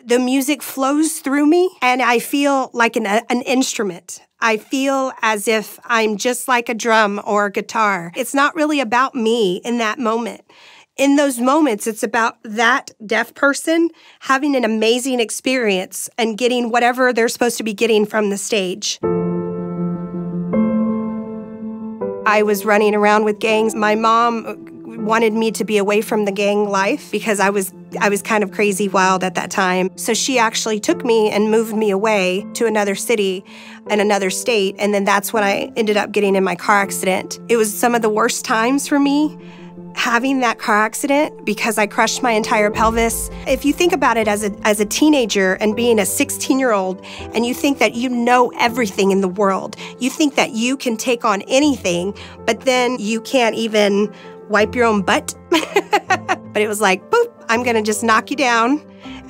the music flows through me and I feel like an instrument. I feel as if I'm just like a drum or a guitar. It's not really about me in that moment. In those moments, it's about that deaf person having an amazing experience and getting whatever they're supposed to be getting from the stage. I was running around with gangs. My mom wanted me to be away from the gang life because I was kind of crazy wild at that time. So she actually took me and moved me away to another city and another state. And then that's when I ended up getting in my car accident. It was some of the worst times for me having that car accident because I crushed my entire pelvis. If you think about it as a teenager and being a 16-year-old and you think that you know everything in the world, you think that you can take on anything, but then you can't even wipe your own butt. But it was like, boop, I'm gonna just knock you down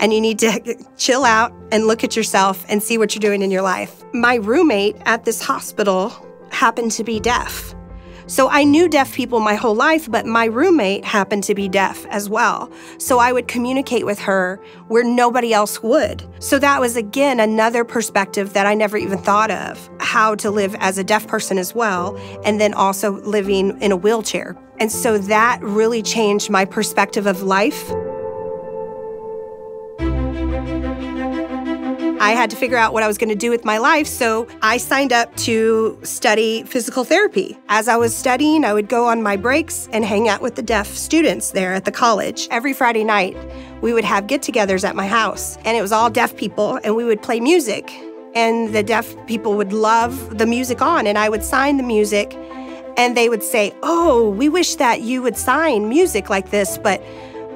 and you need to chill out and look at yourself and see what you're doing in your life. My roommate at this hospital happened to be deaf. So I knew deaf people my whole life, but my roommate happened to be deaf as well. So I would communicate with her where nobody else would. So that was, again, another perspective that I never even thought of, how to live as a deaf person as well, and then also living in a wheelchair. And so that really changed my perspective of life. I had to figure out what I was going to do with my life, so I signed up to study physical therapy. As I was studying, I would go on my breaks and hang out with the deaf students there at the college. Every Friday night, we would have get-togethers at my house, and it was all deaf people, and we would play music. And the deaf people would love the music on, and I would sign the music, and they would say, "Oh, we wish that you would sign music like this, but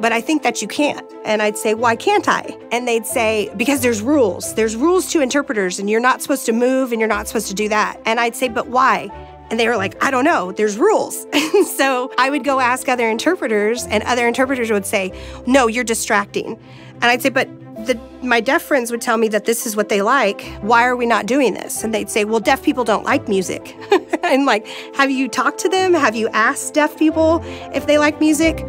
I think that you can't." And I'd say, "Why can't I?" And they'd say, "Because there's rules. There's rules to interpreters, and you're not supposed to move, and you're not supposed to do that." And I'd say, "But why?" And they were like, "I don't know. There's rules." And so I would go ask other interpreters, and other interpreters would say, "No, you're distracting." And I'd say, "But my deaf friends would tell me that this is what they like. Why are we not doing this?" And they'd say, "Well, deaf people don't like music." And like, have you talked to them? Have you asked deaf people if they like music?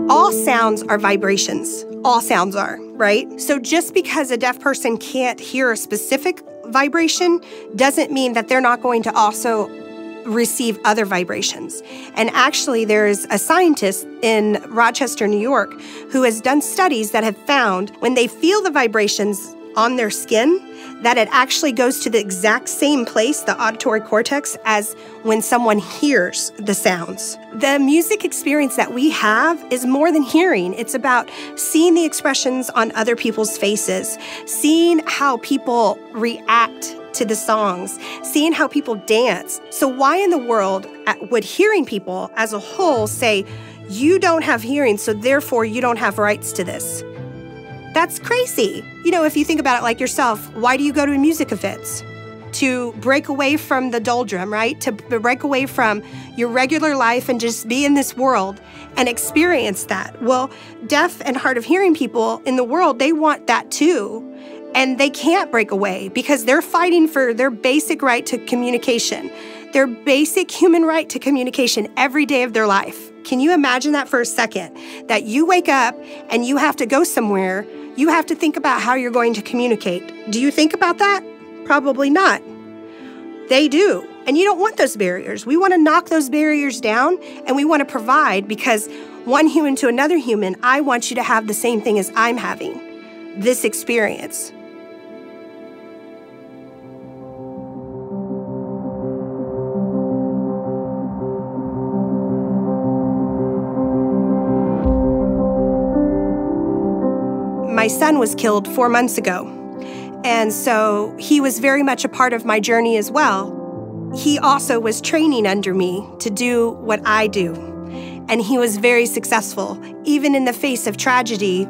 All sounds are vibrations. All sounds are, right? So just because a deaf person can't hear a specific vibration doesn't mean that they're not going to also receive other vibrations. And actually, there's a scientist in Rochester, New York, who has done studies that have found when they feel the vibrations on their skin, that it actually goes to the exact same place, the auditory cortex, as when someone hears the sounds. The music experience that we have is more than hearing. It's about seeing the expressions on other people's faces, seeing how people react to the songs, seeing how people dance. So why in the world would hearing people as a whole say, "You don't have hearing, so therefore you don't have rights to this"? That's crazy. You know, if you think about it like yourself, why do you go to music events? To break away from the doldrum, right? To break away from your regular life and just be in this world and experience that. Well, deaf and hard of hearing people in the world, they want that too. And they can't break away because they're fighting for their basic right to communication, their basic human right to communication every day of their life. Can you imagine that for a second? That you wake up and you have to go somewhere, you have to think about how you're going to communicate. Do you think about that? Probably not. They do. And you don't want those barriers. We want to knock those barriers down and we want to provide because one human to another human, I want you to have the same thing as I'm having, this experience. My son was killed 4 months ago, and so he was very much a part of my journey as well. He also was training under me to do what I do, and he was very successful. Even in the face of tragedy,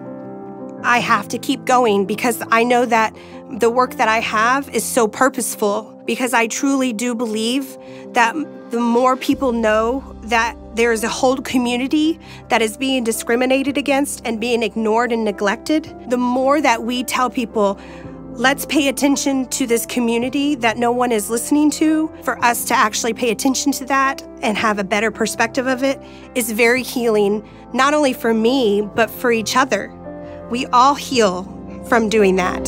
I have to keep going because I know that the work that I have is so purposeful because I truly do believe that the more people know that there's a whole community that is being discriminated against and being ignored and neglected, the more that we tell people, let's pay attention to this community that no one is listening to, for us to actually pay attention to that and have a better perspective of it is very healing, not only for me, but for each other. We all heal from doing that.